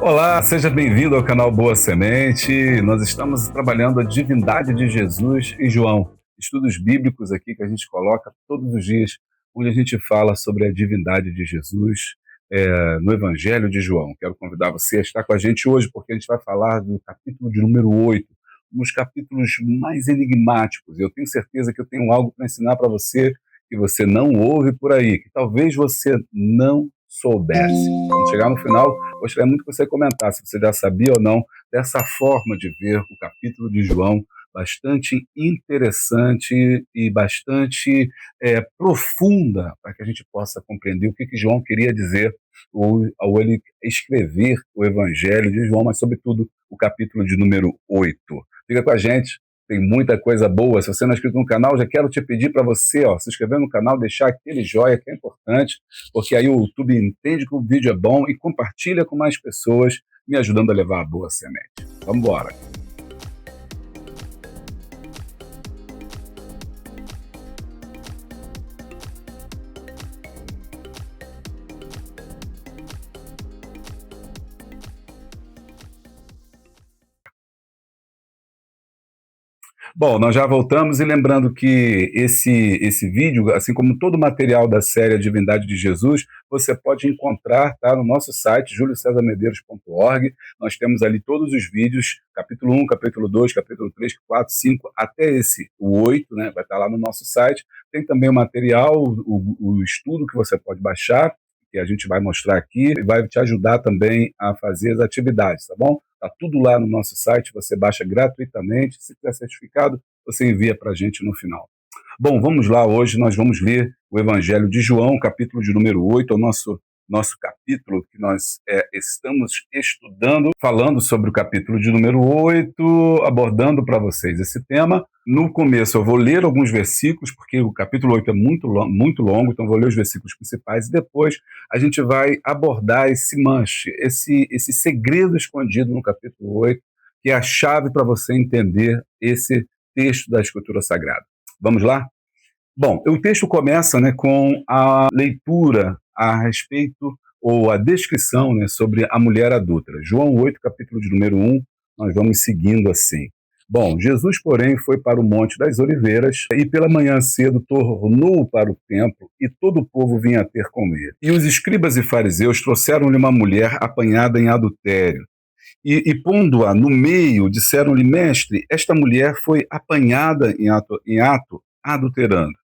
Olá, seja bem-vindo ao canal Boa Semente. Nós estamos trabalhando a divindade de Jesus em João. Estudos bíblicos aqui que a gente coloca todos os dias, onde a gente fala sobre a divindade de Jesus no Evangelho de João. Quero convidar você a estar com a gente hoje, porque a gente vai falar do capítulo de número 8, um dos capítulos mais enigmáticos. Eu tenho certeza que eu tenho algo para ensinar para você que você não ouve por aí, que talvez você não soubesse. Quando chegar no final, gostaria muito que você comentasse se você já sabia ou não dessa forma de ver o capítulo de João, bastante interessante e bastante profunda, para que a gente possa compreender o que João queria dizer ao ele escrever o Evangelho de João, mas, sobretudo, o capítulo de número 8. Fica com a gente, tem muita coisa boa. Se você não é inscrito no canal, já quero te pedir para você se inscrever no canal, deixar aquele joinha que é importante, porque aí o YouTube entende que o vídeo é bom e compartilha com mais pessoas, me ajudando a levar a boa semente. Vamos embora. Bom, nós já voltamos e lembrando que esse vídeo, assim como todo o material da série A Divindade de Jesus, você pode encontrar no nosso site, juliocesarmedeiros.org. Nós temos ali todos os vídeos, capítulo 1, capítulo 2, capítulo 3, 4, 5, até o 8, né? Vai estar lá no nosso site. Tem também o material, o estudo que você pode baixar, que a gente vai mostrar aqui, e vai te ajudar também a fazer as atividades, tá bom? Está tudo lá no nosso site, você baixa gratuitamente. Se tiver certificado, você envia para a gente no final. Bom, vamos lá. Hoje nós vamos ler o Evangelho de João, capítulo de número 8, o nosso capítulo que nós estamos estudando, falando sobre o capítulo de número 8, abordando para vocês esse tema. No começo eu vou ler alguns versículos, porque o capítulo 8 é muito longo, então vou ler os versículos principais e depois a gente vai abordar esse manche, esse segredo escondido no capítulo 8, que é a chave para você entender esse texto da Escritura Sagrada. Vamos lá? Bom, o texto começa com a leitura a respeito, ou a descrição sobre a mulher adúltera. João 8, capítulo de número 1, nós vamos seguindo assim. Bom, Jesus, porém, foi para o Monte das Oliveiras e pela manhã cedo tornou para o templo e todo o povo vinha ter com ele. E os escribas e fariseus trouxeram-lhe uma mulher apanhada em adultério. E pondo-a no meio, disseram-lhe: Mestre, esta mulher foi apanhada em ato adulterando.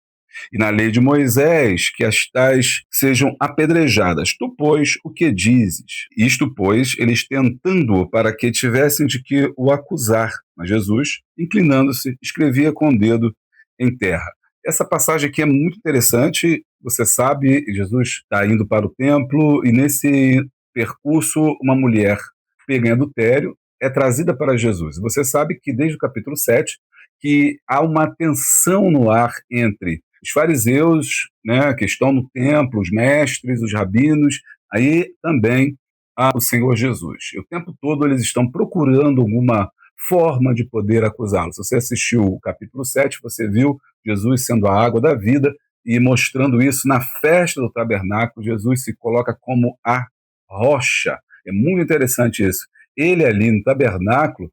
E na lei de Moisés, que as tais sejam apedrejadas. Tu, pois, o que dizes? Isto, pois, eles tentando-o para que tivessem de que o acusar. Mas Jesus, inclinando-se, escrevia com o dedo em terra. Essa passagem aqui é muito interessante. Você sabe, Jesus está indo para o templo e nesse percurso uma mulher pega em adultério é trazida para Jesus. Você sabe que desde o capítulo 7 que há uma tensão no ar entre os fariseus, que estão no templo, os mestres, os rabinos, aí também há o Senhor Jesus. E o tempo todo eles estão procurando alguma forma de poder acusá-lo. Se você assistiu o capítulo 7, você viu Jesus sendo a água da vida e mostrando isso na festa do tabernáculo. Jesus se coloca como a rocha. É muito interessante isso. Ele ali no tabernáculo,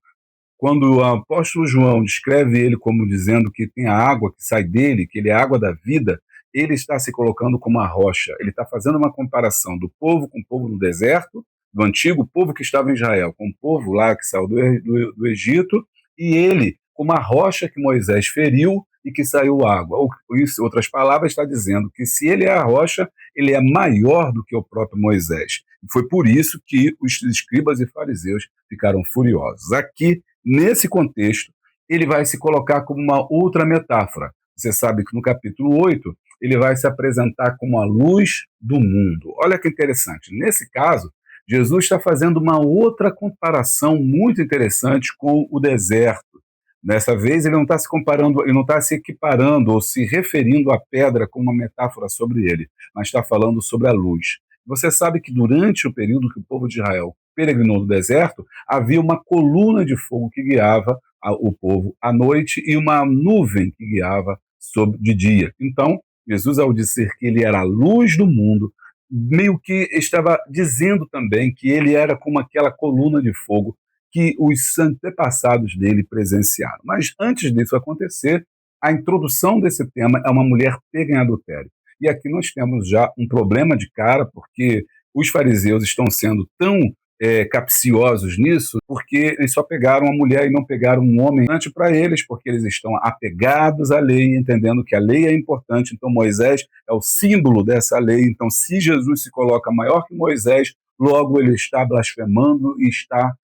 quando o apóstolo João descreve ele como dizendo que tem a água que sai dele, que ele é a água da vida, ele está se colocando como a rocha. Ele está fazendo uma comparação do povo com o povo no deserto, do antigo povo que estava em Israel, com o povo lá que saiu do Egito, e ele como a rocha que Moisés feriu e que saiu água. Ou, em outras palavras, está dizendo que se ele é a rocha, ele é maior do que o próprio Moisés. E foi por isso que os escribas e fariseus ficaram furiosos. Aqui, nesse contexto, ele vai se colocar como uma outra metáfora. Você sabe que no capítulo 8, ele vai se apresentar como a luz do mundo. Olha que interessante. Nesse caso, Jesus está fazendo uma outra comparação muito interessante com o deserto. Dessa vez, ele não está se comparando, ele não está se equiparando ou se referindo à pedra como uma metáfora sobre ele, mas está falando sobre a luz. Você sabe que durante o período que o povo de Israel peregrinou no deserto, havia uma coluna de fogo que guiava o povo à noite e uma nuvem que guiava de dia. Então, Jesus, ao dizer que ele era a luz do mundo, meio que estava dizendo também que ele era como aquela coluna de fogo que os antepassados dele presenciaram. Mas antes disso acontecer, a introdução desse tema é uma mulher pega em adultério. E aqui nós temos já um problema de cara, porque os fariseus estão sendo tão capciosos nisso, porque eles só pegaram a mulher e não pegaram um homem importante para eles, porque eles estão apegados à lei, entendendo que a lei é importante. Então Moisés é o símbolo dessa lei. Então, se Jesus se coloca maior que Moisés, logo ele está blasfemando e está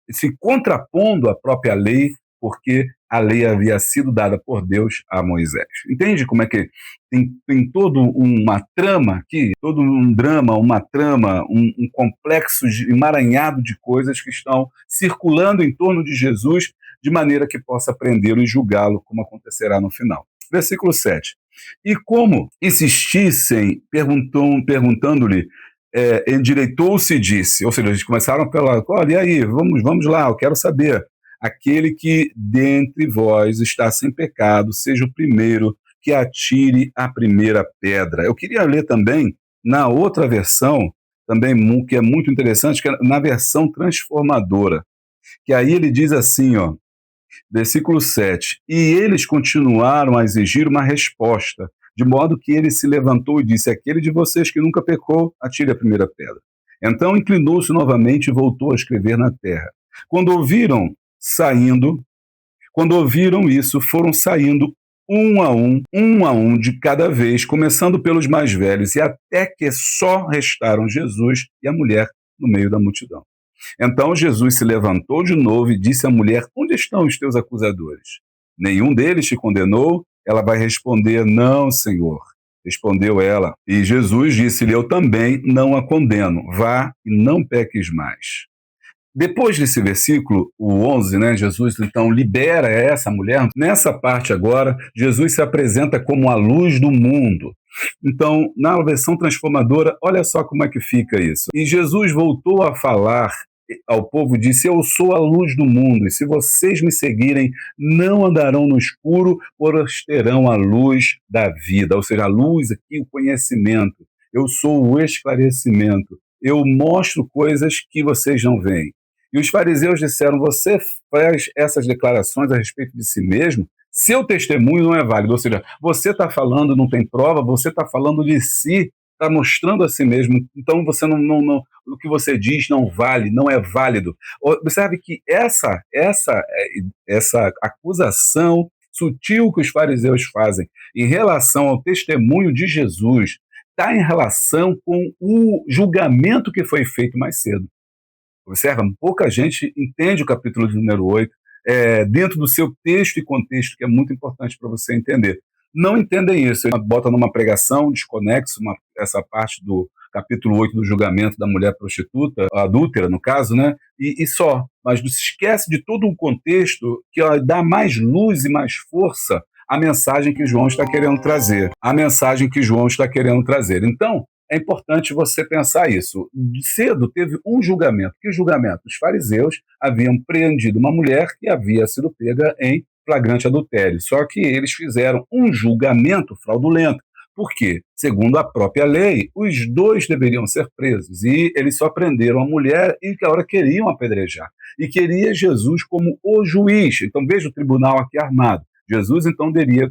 se contrapondo à própria lei, porque a lei havia sido dada por Deus a Moisés. Entende como é que tem toda uma trama aqui, todo um drama, uma trama, um complexo emaranhado de coisas que estão circulando em torno de Jesus, de maneira que possa prendê-lo e julgá-lo, como acontecerá no final. Versículo 7. E como insistissem, perguntando-lhe, endireitou-se e disse, ou seja, eles começaram pela, olha, e aí, vamos lá, eu quero saber. Aquele que dentre vós está sem pecado, seja o primeiro que atire a primeira pedra. Eu queria ler também na outra versão, também que é muito interessante, que é na versão transformadora, que aí ele diz assim, ó, versículo 7, e eles continuaram a exigir uma resposta, de modo que ele se levantou e disse, aquele de vocês que nunca pecou, atire a primeira pedra. Então inclinou-se novamente e voltou a escrever na terra. Quando ouviram isso, foram saindo um a um de cada vez, começando pelos mais velhos, e até que só restaram Jesus e a mulher no meio da multidão. Então Jesus se levantou de novo e disse à mulher, onde estão os teus acusadores? Nenhum deles te condenou? Ela vai responder, não, Senhor. Respondeu ela, e Jesus disse-lhe, eu também não a condeno, vá e não peques mais. Depois desse versículo, o 11, né, Jesus então libera essa mulher. Nessa parte agora, Jesus se apresenta como a luz do mundo. Então, na versão transformadora, olha só como é que fica isso. E Jesus voltou a falar ao povo, disse, eu sou a luz do mundo, e se vocês me seguirem, não andarão no escuro, pois terão a luz da vida. Ou seja, a luz aqui, o conhecimento. Eu sou o esclarecimento. Eu mostro coisas que vocês não veem. E os fariseus disseram, você faz essas declarações a respeito de si mesmo, seu testemunho não é válido. Ou seja, você está falando, não tem prova, você está falando de si, está mostrando a si mesmo, então você o que você diz não vale, não é válido. Observe que essa acusação sutil que os fariseus fazem em relação ao testemunho de Jesus está em relação com o julgamento que foi feito mais cedo. Observa, pouca gente entende o capítulo de número 8 dentro do seu texto e contexto, que é muito importante para você entender. Não entendem isso, ele bota numa pregação desconexo essa parte do capítulo 8 do julgamento da mulher prostituta, adúltera no caso, né? E só, mas não se esquece de todo um contexto que dá mais luz e mais força à mensagem que João está querendo trazer. A mensagem que João está querendo trazer. Então, é importante você pensar isso. Cedo teve um julgamento. Que julgamento? Os fariseus haviam prendido uma mulher que havia sido pega em flagrante adultério. Só que eles fizeram um julgamento fraudulento. Por quê? Segundo a própria lei, os dois deveriam ser presos. E eles só prenderam a mulher e que a hora queriam apedrejar. E queria Jesus como o juiz. Então veja o tribunal aqui armado. Jesus então deveria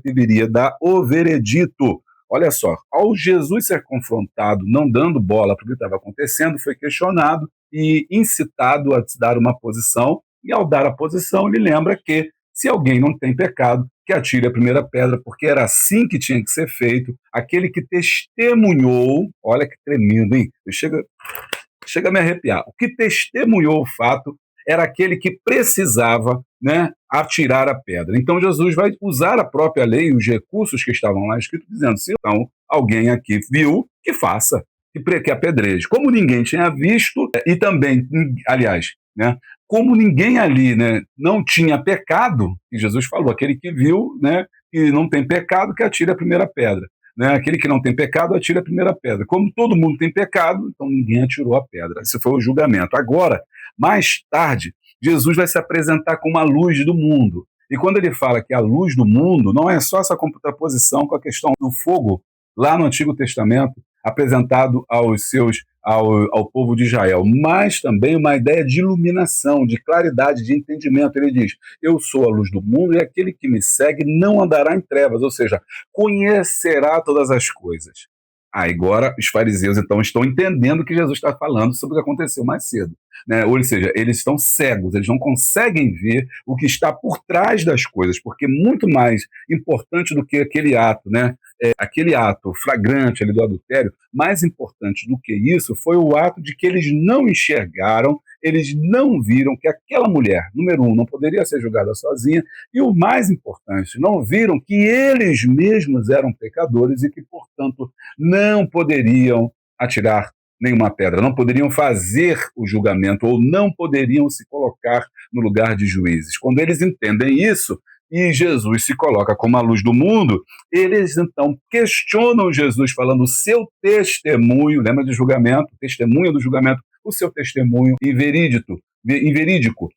dar o veredito. Olha só, ao Jesus ser confrontado, não dando bola para o que estava acontecendo, foi questionado e incitado a dar uma posição, e ao dar a posição, ele lembra que, se alguém não tem pecado, que atire a primeira pedra, porque era assim que tinha que ser feito. Aquele que testemunhou, olha que tremendo, hein? Chega a me arrepiar. O que testemunhou o fato era aquele que precisava, né, atirar a pedra. Então Jesus vai usar a própria lei e os recursos que estavam lá escritos, dizendo, se então alguém aqui viu, que faça, que apedreje. Como ninguém tinha visto, e também, aliás, né, como ninguém ali, né, não tinha pecado, e Jesus falou, aquele que viu, né, que não tem pecado, que atire a primeira pedra. Né? Aquele que não tem pecado, atira a primeira pedra. Como todo mundo tem pecado, então ninguém atirou a pedra. Esse foi o julgamento. Agora, mais tarde, Jesus vai se apresentar como a luz do mundo. E quando ele fala que a luz do mundo, não é só essa contraposição com a questão do fogo lá no Antigo Testamento, apresentado ao povo de Israel, mas também uma ideia de iluminação, de claridade, de entendimento. Ele diz: eu sou a luz do mundo e aquele que me segue não andará em trevas, ou seja, conhecerá todas as coisas. Agora os fariseus então estão entendendo o que Jesus está falando sobre o que aconteceu mais cedo, né? Ou seja, eles estão cegos, eles não conseguem ver o que está por trás das coisas, porque muito mais importante do que aquele ato, né? Aquele ato flagrante ali do adultério, mais importante do que isso foi o ato de que eles não enxergaram, eles não viram que aquela mulher, número um, não poderia ser julgada sozinha, e o mais importante, não viram que eles mesmos eram pecadores e que, portanto, não poderiam atirar nenhuma pedra, não poderiam fazer o julgamento ou não poderiam se colocar no lugar de juízes. Quando eles entendem isso e Jesus se coloca como a luz do mundo, eles então questionam Jesus falando o seu testemunho, lembra de julgamento, testemunho do julgamento, o seu testemunho inverídico,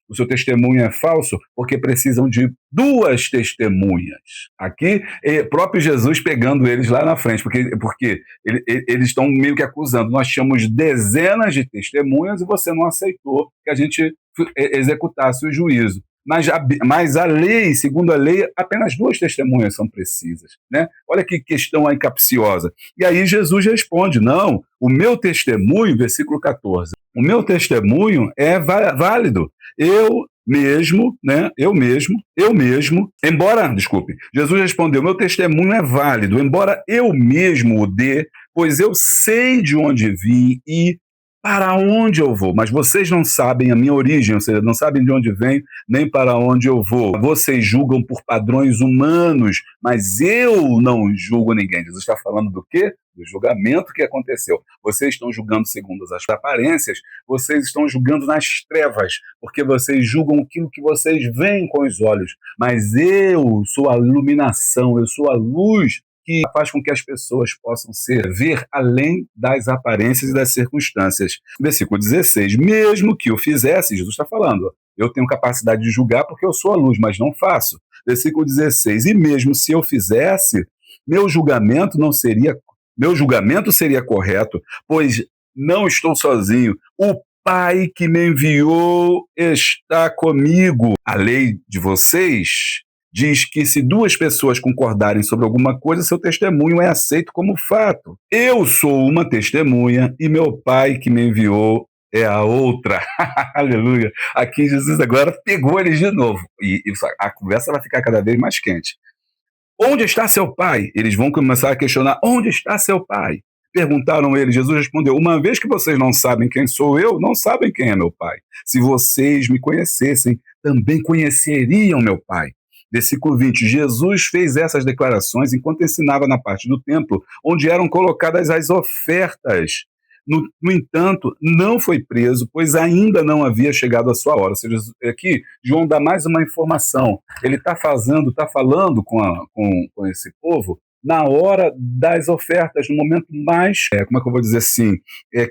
o seu testemunho é falso, porque precisam de duas testemunhas. Aqui, próprio Jesus pegando eles lá na frente, porque eles estão meio que acusando. Nós tínhamos dezenas de testemunhas e você não aceitou que a gente executasse o juízo. Mas a lei, segundo a lei, apenas duas testemunhas são precisas, né? Olha que questão aí capciosa. E aí Jesus responde: não, o meu testemunho, versículo 14, o meu testemunho é válido. Eu mesmo, né? Eu mesmo, Jesus respondeu: meu testemunho é válido, embora eu mesmo o dê, pois eu sei de onde vim e para onde eu vou, mas vocês não sabem a minha origem, ou seja, não sabem de onde venho, nem para onde eu vou. Vocês julgam por padrões humanos, mas eu não julgo ninguém. Jesus está falando do quê? Do julgamento que aconteceu. Vocês estão julgando segundo as aparências, vocês estão julgando nas trevas, porque vocês julgam aquilo que vocês veem com os olhos, mas eu sou a iluminação, eu sou a luz que faz com que as pessoas possam ver além das aparências e das circunstâncias. Versículo 16, mesmo que eu fizesse, Jesus está falando, eu tenho capacidade de julgar porque eu sou a luz, mas não faço. Versículo 16, e mesmo se eu fizesse, meu julgamento seria correto, pois não estou sozinho. O Pai que me enviou está comigo. A lei de vocês diz que se duas pessoas concordarem sobre alguma coisa, seu testemunho é aceito como fato. Eu sou uma testemunha e meu Pai que me enviou é a outra. Aleluia. Aqui Jesus agora pegou eles de novo. E a conversa vai ficar cada vez mais quente. Onde está seu pai? Eles vão começar a questionar: onde está seu pai? Perguntaram eles, Jesus respondeu: uma vez que vocês não sabem quem sou eu, não sabem quem é meu pai. Se vocês me conhecessem, também conheceriam meu pai. Versículo 20, Jesus fez essas declarações enquanto ensinava na parte do templo, onde eram colocadas as ofertas. No entanto, não foi preso, pois ainda não havia chegado a sua hora. Ou seja, aqui João dá mais uma informação. Ele está falando com esse povo na hora das ofertas, no momento mais, como é que eu vou dizer assim,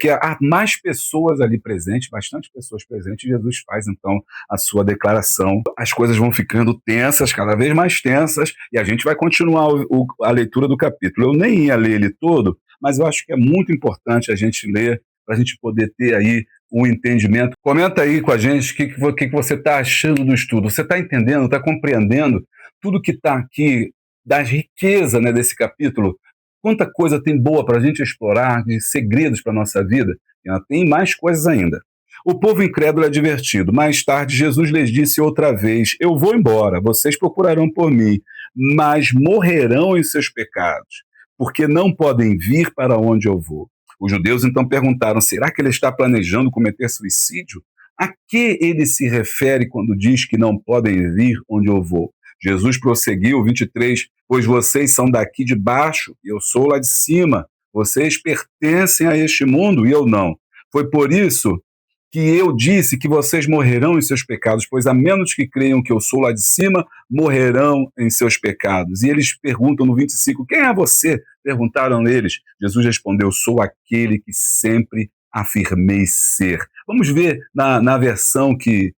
que há mais pessoas ali presentes, bastante pessoas presentes, Jesus faz então a sua declaração. As coisas vão ficando tensas, cada vez mais tensas, e a gente vai continuar a leitura do capítulo. Eu nem ia ler ele todo, mas eu acho que é muito importante a gente ler, para a gente poder ter aí um entendimento. Comenta aí com a gente o que você está achando do estudo. Você está entendendo, está compreendendo tudo que está aqui, das riquezas, né, desse capítulo? Quanta coisa tem boa para a gente explorar, de segredos para a nossa vida. E tem mais coisas ainda. O povo incrédulo é divertido. Mais tarde, Jesus lhes disse outra vez: eu vou embora, vocês procurarão por mim, mas morrerão em seus pecados, porque não podem vir para onde eu vou. Os judeus então perguntaram: será que ele está planejando cometer suicídio? A que ele se refere quando diz que não podem vir onde eu vou? Jesus prosseguiu, 23, pois vocês são daqui de baixo e eu sou lá de cima. Vocês pertencem a este mundo e eu não. Foi por isso que eu disse que vocês morrerão em seus pecados, pois a menos que creiam que eu sou lá de cima, morrerão em seus pecados. E eles perguntam no 25, quem é você? Perguntaram eles. Jesus respondeu: sou aquele que sempre afirmei ser. Vamos ver na versão que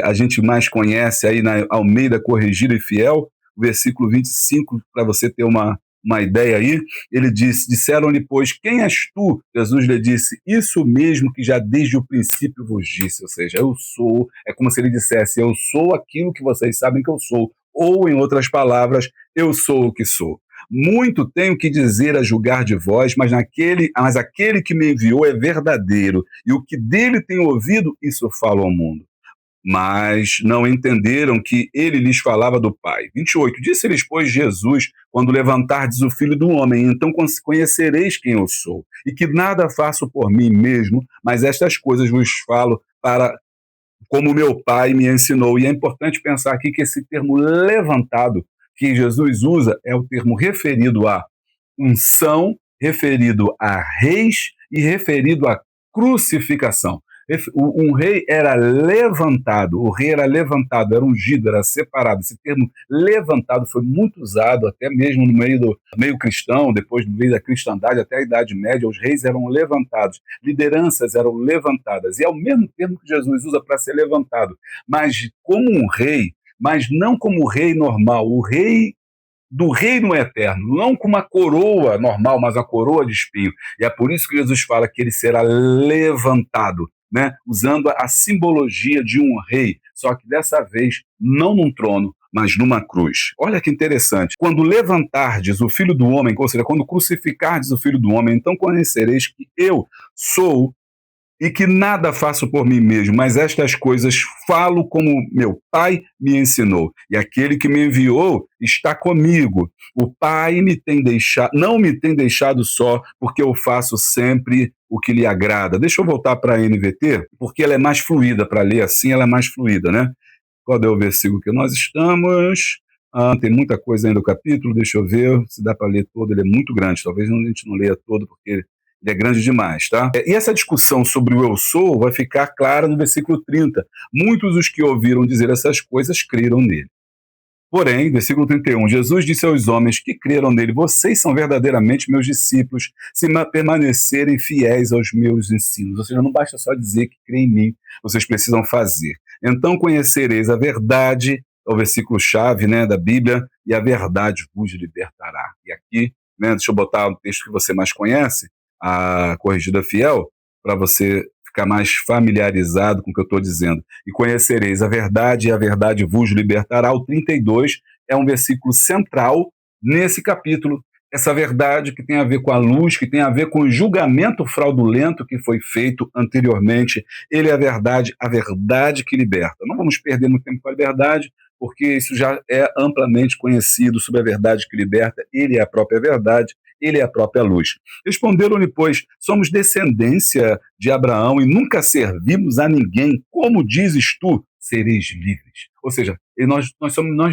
a gente mais conhece aí, na Almeida Corrigida e Fiel, o versículo 25, para você ter uma uma ideia aí, ele disse, disseram-lhe, pois, quem és tu? Jesus lhe disse, isso mesmo que já desde o princípio vos disse, ou seja, eu sou, é como se ele dissesse, eu sou aquilo que vocês sabem que eu sou, ou, em outras palavras, eu sou o que sou. Muito tenho que dizer a julgar de vós, mas aquele que me enviou é verdadeiro, e o que dele tenho ouvido, isso falo ao mundo. Mas não entenderam que ele lhes falava do Pai. 28. Disse-lhes, pois, Jesus, quando levantardes o Filho do Homem, então conhecereis quem eu sou, e que nada faço por mim mesmo, mas estas coisas vos falo para como meu Pai me ensinou. E é importante pensar aqui que esse termo levantado que Jesus usa é o termo referido a unção, referido a reis e referido à crucificação. Um rei era levantado, o rei era levantado, era ungido, era separado. Esse termo levantado foi muito usado até mesmo no meio do meio cristão, depois no meio da cristandade, até a Idade Média, os reis eram levantados, lideranças eram levantadas. E é o mesmo termo que Jesus usa para ser levantado, mas como um rei, mas não como o rei normal, o rei do reino eterno, não com uma coroa normal, mas a coroa de espinho. E é por isso que Jesus fala que ele será levantado, né? Usando a simbologia de um rei, só que dessa vez não num trono, mas numa cruz. Olha que interessante. Quando levantardes o Filho do Homem, ou seja, quando crucificardes o Filho do Homem, então conhecereis que eu sou e que nada faço por mim mesmo, mas estas coisas falo como meu Pai me ensinou. E aquele que me enviou está comigo. O Pai não me tem deixado só, porque eu faço sempre o que lhe agrada. Deixa eu voltar para a NVT, porque ela é mais fluida, para ler assim ela é mais fluida, né? Qual é o versículo que nós estamos? Tem muita coisa ainda no capítulo, deixa eu ver se dá para ler todo, ele é muito grande, talvez a gente não leia todo, porque ele é grande demais, tá? E essa discussão sobre o eu sou vai ficar clara no versículo 30. Muitos dos que ouviram dizer essas coisas creram nele. Porém, versículo 31, Jesus disse aos homens que creram nele, vocês são verdadeiramente meus discípulos, se permanecerem fiéis aos meus ensinos. Ou seja, não basta só dizer que crê em mim, vocês precisam fazer. Então conhecereis a verdade, é o versículo-chave, né, da Bíblia, e a verdade vos libertará. E aqui, né, deixa eu botar o texto que você mais conhece, a Corrigida Fiel, para você ficar mais familiarizado com o que eu estou dizendo. E conhecereis a verdade, e a verdade vos libertará. O 32 é um versículo central nesse capítulo. Essa verdade que tem a ver com a luz, que tem a ver com o julgamento fraudulento que foi feito anteriormente. Ele é a verdade que liberta. Não vamos perder muito tempo com a verdade, porque isso já é amplamente conhecido sobre a verdade que liberta. Ele é a própria verdade, ele é a própria luz. Responderam-lhe, pois, somos descendência de Abraão e nunca servimos a ninguém. Como dizes tu, sereis livres. Ou seja, nós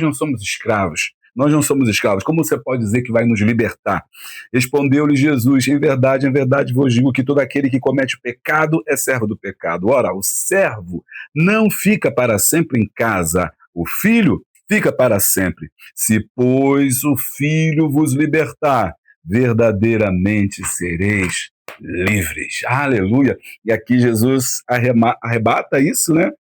não somos escravos. Nós não somos escravos. Como você pode dizer que vai nos libertar? Respondeu-lhe Jesus, em verdade vos digo que todo aquele que comete pecado é servo do pecado. Ora, o servo não fica para sempre em casa, o filho fica para sempre. Se, pois, o filho vos libertar, verdadeiramente sereis livres. Aleluia! E aqui Jesus arrebata isso, né?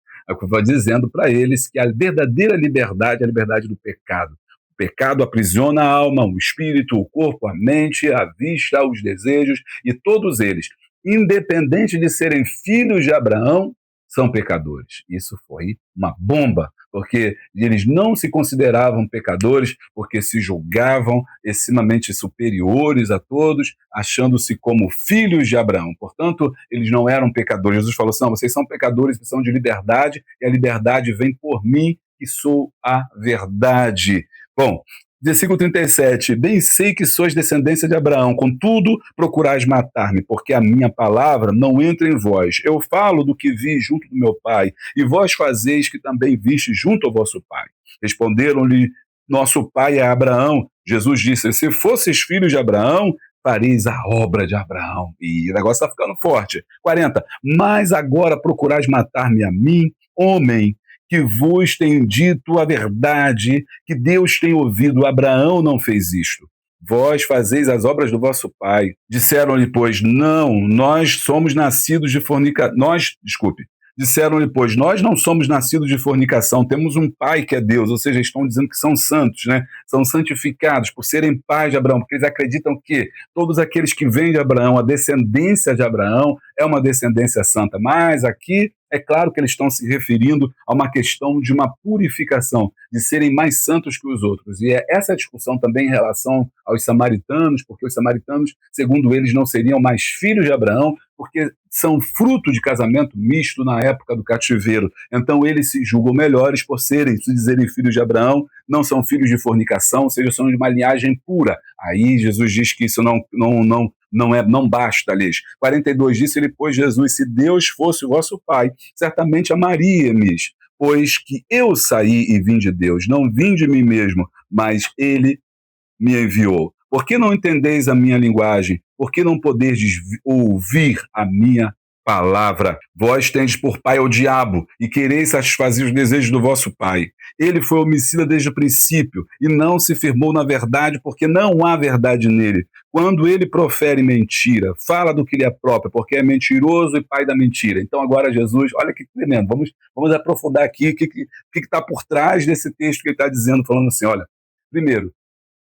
Vai dizendo para eles que a verdadeira liberdade é a liberdade do pecado. O pecado aprisiona a alma, o espírito, o corpo, a mente, a vista, os desejos, e todos eles, independente de serem filhos de Abraão, são pecadores. Isso foi uma bomba, porque eles não se consideravam pecadores, porque se julgavam extremamente superiores a todos, achando-se como filhos de Abraão. Portanto, eles não eram pecadores. Jesus falou assim, não, vocês são pecadores, precisam de liberdade, e a liberdade vem por mim, que sou a verdade. Bom, versículo 37, bem sei que sois descendência de Abraão, contudo procurais matar-me, porque a minha palavra não entra em vós. Eu falo do que vi junto do meu pai, e vós fazeis que também viste junto ao vosso pai. Responderam-lhe, nosso pai é Abraão. Jesus disse, se fosseis filhos de Abraão, fareis a obra de Abraão. E o negócio está ficando forte. 40, mas agora procurais matar-me a mim, homem, que vos tenho dito a verdade, que Deus tem ouvido, Abraão não fez isto. Vós fazeis as obras do vosso pai. Disseram-lhe, pois, não, nós somos nascidos de fornicação. Disseram-lhe, pois, nós não somos nascidos de fornicação, temos um pai que é Deus, ou seja, estão dizendo que são santos, né? São santificados por serem pais de Abraão, porque eles acreditam que todos aqueles que vêm de Abraão, a descendência de Abraão, é uma descendência santa. Mas aqui é claro que eles estão se referindo a uma questão de uma purificação, de serem mais santos que os outros. E é essa discussão também em relação aos samaritanos, porque os samaritanos, segundo eles, não seriam mais filhos de Abraão, porque são fruto de casamento misto na época do cativeiro. Então eles se julgam melhores por serem, se dizerem filhos de Abraão, não são filhos de fornicação, ou seja, são de uma linhagem pura. Aí Jesus diz que isso não basta, lhes. 42 disse ele, pois Jesus, se Deus fosse o vosso Pai, certamente amaria-me, pois que eu saí e vim de Deus, não vim de mim mesmo, mas ele me enviou. Por que não entendeis a minha linguagem? Por que não podeis ouvir a minha palavra? Vós tendes por pai o diabo e quereis satisfazer os desejos do vosso pai. Ele foi homicida desde o princípio e não se firmou na verdade, porque não há verdade nele. Quando ele profere mentira, fala do que lhe é próprio, porque é mentiroso e pai da mentira. Então agora Jesus, olha que tremendo, vamos aprofundar aqui o que está por trás desse texto que ele está dizendo, falando assim, olha, primeiro,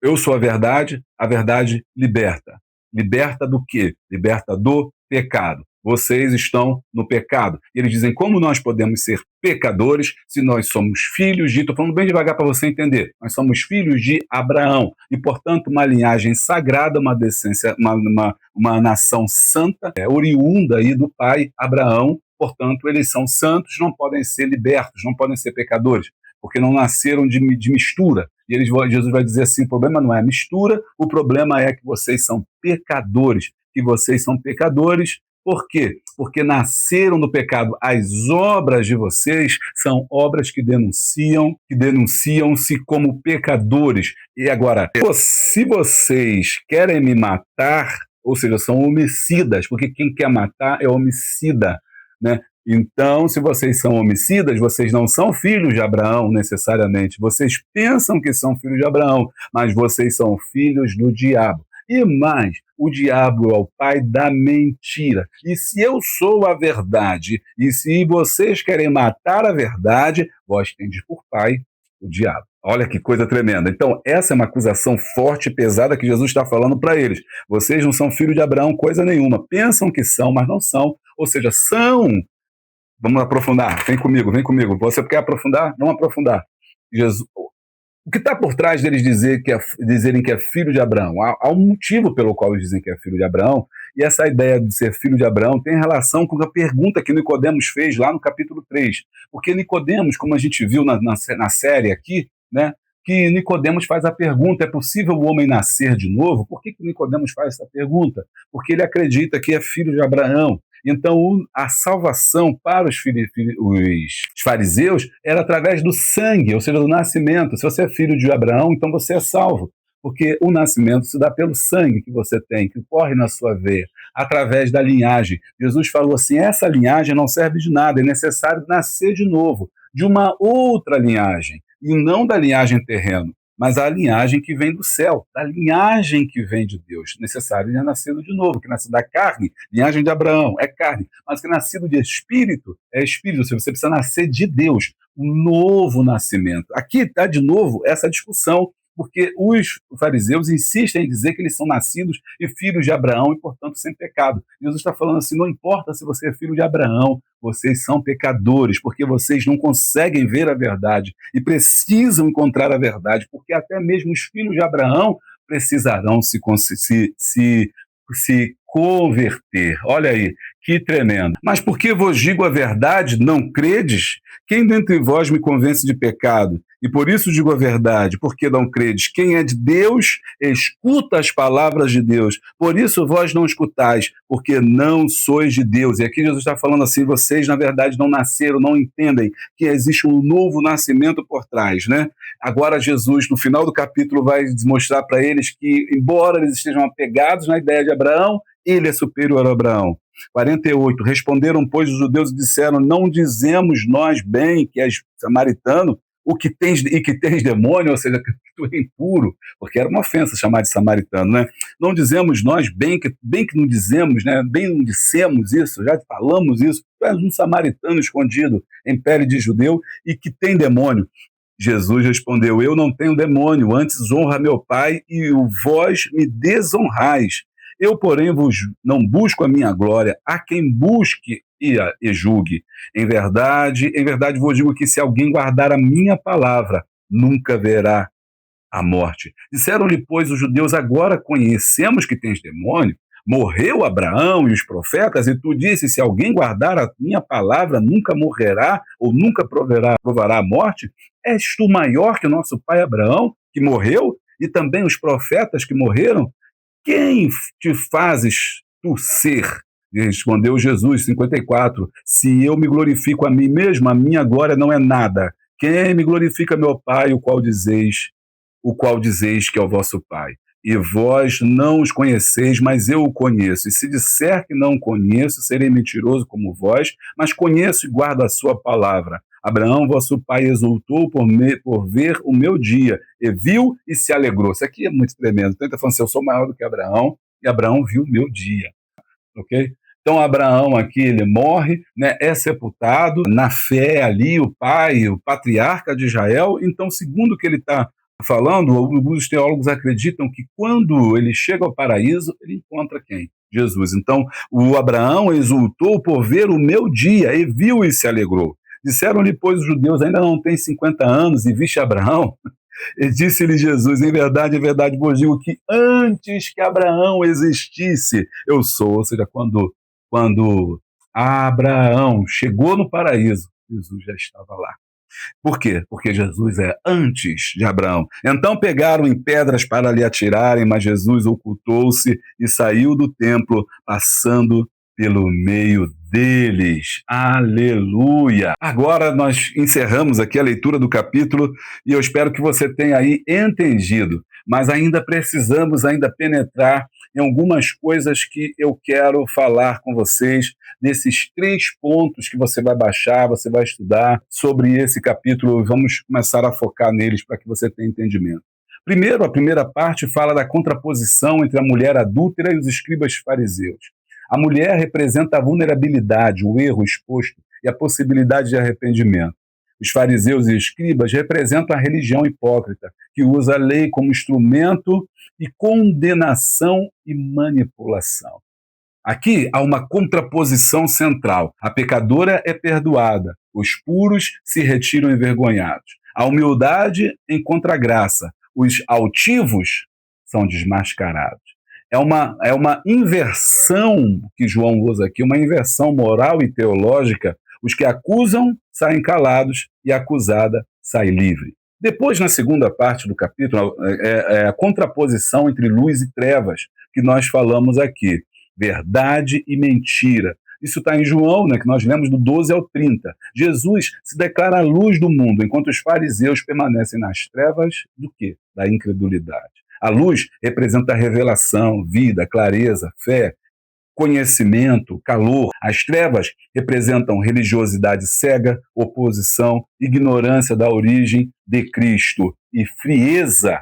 eu sou a verdade liberta. Liberta do quê? Liberta do pecado. Vocês estão no pecado. E eles dizem, como nós podemos ser pecadores se nós somos filhos de... Estou falando bem devagar para você entender. Nós somos filhos de Abraão. E, portanto, uma linhagem sagrada, uma descendência, uma nação santa, oriunda aí do pai Abraão. Portanto, eles são santos, não podem ser libertos, não podem ser pecadores, porque não nasceram de mistura. E Jesus vai dizer assim, o problema não é a mistura, o problema é que vocês são pecadores. Que vocês são pecadores, por quê? Porque nasceram do pecado. As obras de vocês são obras que denunciam-se como pecadores. E agora, se vocês querem me matar, ou seja, são homicidas, porque quem quer matar é homicida, né? Então, se vocês são homicidas, vocês não são filhos de Abraão necessariamente. Vocês pensam que são filhos de Abraão, mas vocês são filhos do diabo. E mais, o diabo é o pai da mentira. E se eu sou a verdade, e se vocês querem matar a verdade, vós tendes por pai o diabo. Olha que coisa tremenda. Então, essa é uma acusação forte e pesada que Jesus está falando para eles. Vocês não são filhos de Abraão, coisa nenhuma. Pensam que são, mas não são. Ou seja, são. Vamos aprofundar. Vem comigo, vem comigo. Você quer aprofundar? Vamos aprofundar. Jesus, o que está por trás deles dizerem que é filho de Abraão? Há um motivo pelo qual eles dizem que é filho de Abraão, e essa ideia de ser filho de Abraão tem relação com a pergunta que Nicodemos fez lá no capítulo 3. Porque Nicodemos, como a gente viu na série aqui, né, que Nicodemos faz a pergunta, é possível o homem nascer de novo? Por que Nicodemos faz essa pergunta? Porque ele acredita que é filho de Abraão. Então, a salvação para os fariseus era através do sangue, ou seja, do nascimento. Se você é filho de Abraão, então você é salvo, porque o nascimento se dá pelo sangue que você tem, que corre na sua veia, através da linhagem. Jesus falou assim, essa linhagem não serve de nada, é necessário nascer de novo, de uma outra linhagem, e não da linhagem terrena, mas a linhagem que vem do céu, da linhagem que vem de Deus. Necessário é nascido de novo, que nasce da carne, linhagem de Abraão, é carne, mas que nascido de espírito, é espírito, ou seja, você precisa nascer de Deus, um novo nascimento. Aqui está de novo essa discussão, porque os fariseus insistem em dizer que eles são nascidos e filhos de Abraão e, portanto, sem pecado. Jesus está falando assim, não importa se você é filho de Abraão, vocês são pecadores, porque vocês não conseguem ver a verdade e precisam encontrar a verdade, porque até mesmo os filhos de Abraão precisarão se converter. Olha aí, que tremendo. Mas porque vos digo a verdade, não credes? Quem dentre vós me convence de pecado? E por isso digo a verdade, porque não credes. Quem é de Deus, escuta as palavras de Deus. Por isso vós não escutais, porque não sois de Deus. E aqui Jesus está falando assim, vocês na verdade não nasceram, não entendem que existe um novo nascimento por trás, né? Agora Jesus, no final do capítulo, vai mostrar para eles que, embora eles estejam apegados na ideia de Abraão, ele é superior a Abraão. 48, responderam, pois, os judeus e disseram, não dizemos nós bem que és samaritano, que tens demônio, ou seja, que tu é impuro, porque era uma ofensa chamar de samaritano, né? Não dizemos nós bem que não dizemos, né? Bem não dissemos isso, já falamos isso, Tu és um samaritano escondido em pele de judeu e que tem demônio. Jesus respondeu: Eu não tenho demônio, antes honra meu Pai e vós me desonrais. Eu, porém, vos não busco a minha glória, há quem busque e julgue. Em verdade vos digo que se alguém guardar a minha palavra, nunca verá a morte. Disseram-lhe, pois, os judeus: Agora conhecemos que tens demônio. Morreu Abraão e os profetas, e tu disse: Se alguém guardar a minha palavra, nunca morrerá ou nunca provará a morte? És tu maior que o nosso pai Abraão, que morreu, e também os profetas que morreram? Quem te fazes tu ser? E respondeu Jesus, 54, se eu me glorifico a mim mesmo, a minha glória não é nada. Quem me glorifica, meu Pai, o qual dizeis que é o vosso Pai. E vós não os conheceis, mas eu o conheço. E se disser que não conheço, serei mentiroso como vós, mas conheço e guardo a sua palavra. Abraão, vosso pai, exultou por ver o meu dia, e viu e se alegrou. Isso aqui é muito tremendo. Então ele está falando assim, eu sou maior do que Abraão, e Abraão viu o meu dia. Ok? Então Abraão aqui, ele morre, né, é sepultado, na fé ali, o pai, o patriarca de Israel. Então, segundo o que ele está falando, alguns teólogos acreditam que quando ele chega ao paraíso, ele encontra quem? Jesus. Então, o Abraão exultou por ver o meu dia, e viu e se alegrou. Disseram-lhe, pois, os judeus: ainda não tem 50 anos, e viste Abraão? E disse-lhe Jesus: em verdade vos digo que antes que Abraão existisse, eu sou. Ou seja, quando Abraão chegou no paraíso, Jesus já estava lá. Por quê? Porque Jesus é antes de Abraão. Então pegaram em pedras para lhe atirarem, mas Jesus ocultou-se e saiu do templo, passando pelo meio deles. Aleluia! Agora nós encerramos aqui a leitura do capítulo e eu espero que você tenha aí entendido, mas ainda precisamos penetrar em algumas coisas que eu quero falar com vocês, desses 3 pontos que você vai baixar, você vai estudar sobre esse capítulo, vamos começar a focar neles para que você tenha entendimento. Primeiro, a primeira parte fala da contraposição entre a mulher adúltera e os escribas fariseus. A mulher representa a vulnerabilidade, o erro exposto e a possibilidade de arrependimento. Os fariseus e escribas representam a religião hipócrita, que usa a lei como instrumento de condenação e manipulação. Aqui há uma contraposição central. A pecadora é perdoada, os puros se retiram envergonhados. A humildade encontra graça, os altivos são desmascarados. É uma inversão que João usa aqui, uma inversão moral e teológica. Os que acusam saem calados e a acusada sai livre. Depois, na segunda parte do capítulo, é a contraposição entre luz e trevas, que nós falamos aqui. Verdade e mentira. Isso está em João, né, que nós lemos do 12 ao 30. Jesus se declara a luz do mundo, enquanto os fariseus permanecem nas trevas do quê? Da incredulidade. A luz representa a revelação, vida, clareza, fé, conhecimento, calor. As trevas representam religiosidade cega, oposição, ignorância da origem de Cristo e frieza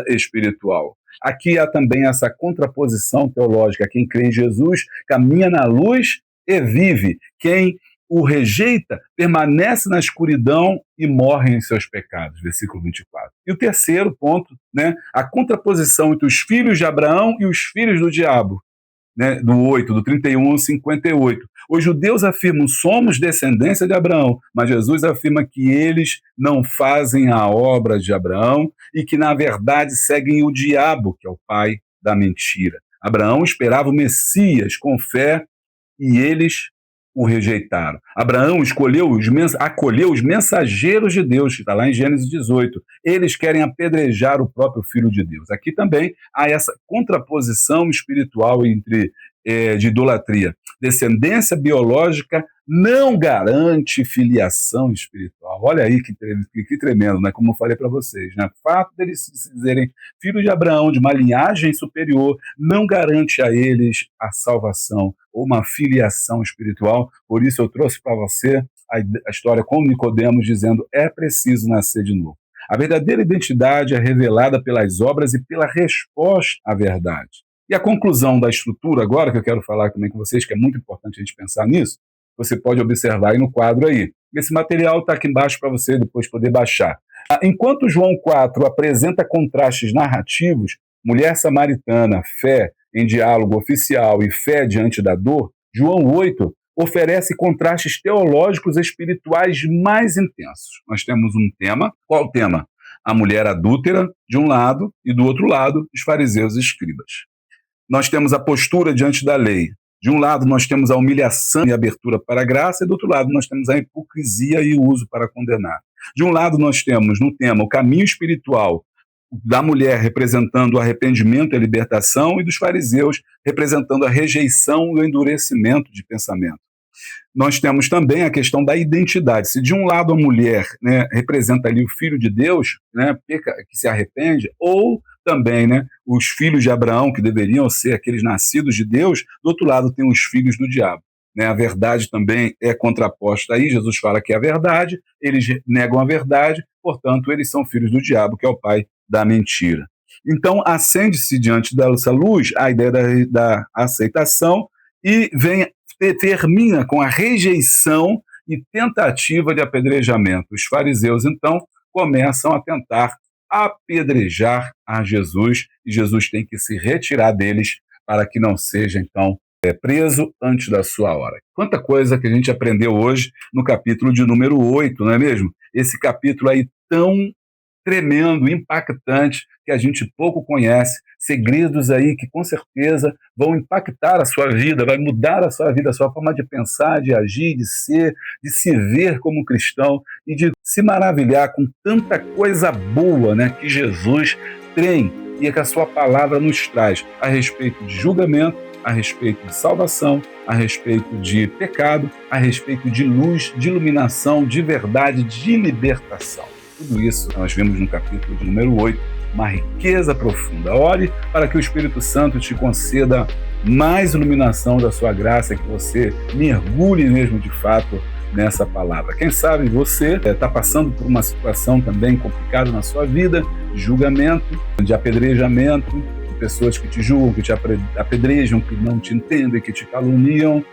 espiritual. Aqui há também essa contraposição teológica. Quem crê em Jesus caminha na luz e vive. Quem o rejeita permanece na escuridão e morre em seus pecados. Versículo 24. E o terceiro ponto, né, a contraposição entre os filhos de Abraão e os filhos do diabo. Né, do 31 ao 58. Os judeus afirmam: somos descendência de Abraão, mas Jesus afirma que eles não fazem a obra de Abraão e que, na verdade, seguem o diabo, que é o pai da mentira. Abraão esperava o Messias com fé e eles o rejeitaram. Abraão acolheu os mensageiros de Deus, que está lá em Gênesis 18. Eles querem apedrejar o próprio Filho de Deus. Aqui também há essa contraposição espiritual de idolatria. Descendência biológica não garante filiação espiritual. Olha aí que tremendo, né? Como eu falei para vocês. Né? O fato deles se dizerem filhos de Abraão, de uma linhagem superior, não garante a eles a salvação ou uma filiação espiritual. Por isso eu trouxe para você a história com Nicodemos, dizendo: é preciso nascer de novo. A verdadeira identidade é revelada pelas obras e pela resposta à verdade. E a conclusão da estrutura agora, que eu quero falar também com vocês, que é muito importante a gente pensar nisso, você pode observar aí no quadro aí. Esse material está aqui embaixo para você depois poder baixar. Enquanto João 4 apresenta contrastes narrativos, mulher samaritana, fé em diálogo oficial e fé diante da dor, João 8 oferece contrastes teológicos e espirituais mais intensos. Nós temos um tema. Qual o tema? A mulher adúltera, de um lado, e do outro lado, os fariseus e escribas. Nós temos a postura diante da lei. De um lado, nós temos a humilhação e a abertura para a graça, e do outro lado, nós temos a hipocrisia e o uso para condenar. De um lado, nós temos no tema o caminho espiritual da mulher representando o arrependimento e a libertação, e dos fariseus representando a rejeição e o endurecimento de pensamento. Nós temos também a questão da identidade. Se de um lado a mulher, né, representa ali o filho de Deus, né, que se arrepende, ou também, né, os filhos de Abraão, que deveriam ser aqueles nascidos de Deus, do outro lado tem os filhos do diabo. Né, a verdade também é contraposta aí. Jesus fala que é a verdade, eles negam a verdade, portanto, eles são filhos do diabo, que é o pai da mentira. Então, acende-se diante dessa luz a ideia da aceitação e termina com a rejeição e tentativa de apedrejamento. Os fariseus, então, começam a tentar apedrejar a Jesus, e Jesus tem que se retirar deles para que não seja, então, preso antes da sua hora. Quanta coisa que a gente aprendeu hoje no capítulo de número 8, não é mesmo? Esse capítulo aí tão tremendo, impactante, que a gente pouco conhece, segredos aí que com certeza vão impactar a sua vida, vai mudar a sua vida, a sua forma de pensar, de agir, de ser, de se ver como cristão e de se maravilhar com tanta coisa boa, né, que Jesus tem e que a sua palavra nos traz a respeito de julgamento, a respeito de salvação, a respeito de pecado, a respeito de luz, de iluminação, de verdade, de libertação. Tudo isso nós vemos no capítulo de número 8, uma riqueza profunda. Ore para que o Espírito Santo te conceda mais iluminação da sua graça, que você mergulhe mesmo de fato nessa palavra. Quem sabe você está passando por uma situação também complicada na sua vida, de julgamento, de apedrejamento, de pessoas que te julgam, que te apedrejam, que não te entendem, que te caluniam.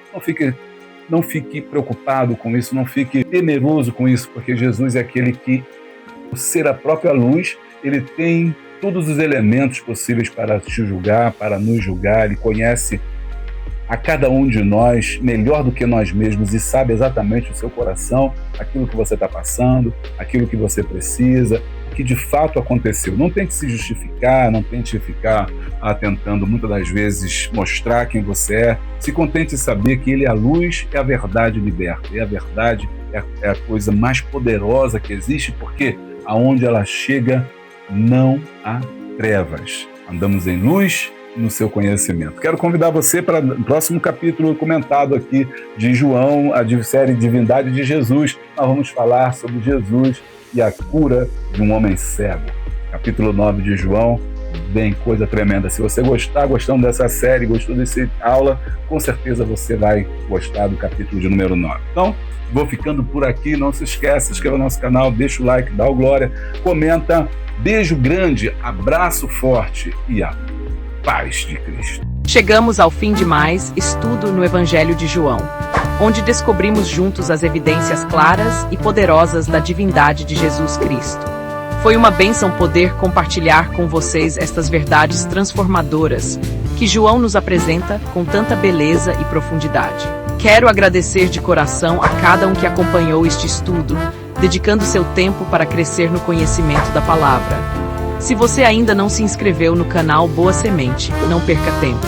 Não fique preocupado com isso, não fique temeroso com isso, porque Jesus é aquele que, por ser a própria luz, ele tem todos os elementos possíveis para te julgar, para nos julgar. Ele conhece a cada um de nós melhor do que nós mesmos e sabe exatamente o seu coração, aquilo que você está passando, aquilo que você precisa, o que de fato aconteceu. Não tente se justificar, não tente ficar tentando muitas das vezes mostrar quem você é. Se contente em saber que ele é a luz e a verdade liberta. E a verdade é a coisa mais poderosa que existe, porque aonde ela chega não há trevas. Andamos em luz no seu conhecimento. Quero convidar você para o próximo capítulo comentado aqui de João, a série Divindade de Jesus. Nós vamos falar sobre Jesus e a cura de um homem cego. Capítulo 9 de João, bem coisa tremenda. Se você gostando dessa série, gostou dessa aula, com certeza você vai gostar do capítulo de número 9. Então, vou ficando por aqui. Não se esqueça, se inscreva no nosso canal, deixa o like, dá o glória, comenta. Beijo grande, abraço forte e a paz de Cristo. Chegamos ao fim de mais estudo no Evangelho de João, onde descobrimos juntos as evidências claras e poderosas da divindade de Jesus Cristo. Foi uma bênção poder compartilhar com vocês estas verdades transformadoras que João nos apresenta com tanta beleza e profundidade. Quero agradecer de coração a cada um que acompanhou este estudo, dedicando seu tempo para crescer no conhecimento da palavra. Se você ainda não se inscreveu no canal Boa Semente, não perca tempo.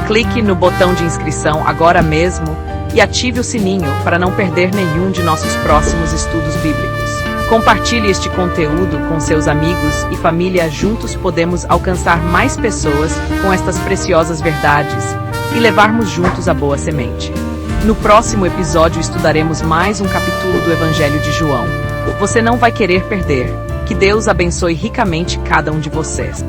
Clique no botão de inscrição agora mesmo e ative o sininho para não perder nenhum de nossos próximos estudos bíblicos. Compartilhe este conteúdo com seus amigos e família. Juntos podemos alcançar mais pessoas com estas preciosas verdades e levarmos juntos a boa semente. No próximo episódio estudaremos mais um capítulo do Evangelho de João. Você não vai querer perder. Que Deus abençoe ricamente cada um de vocês.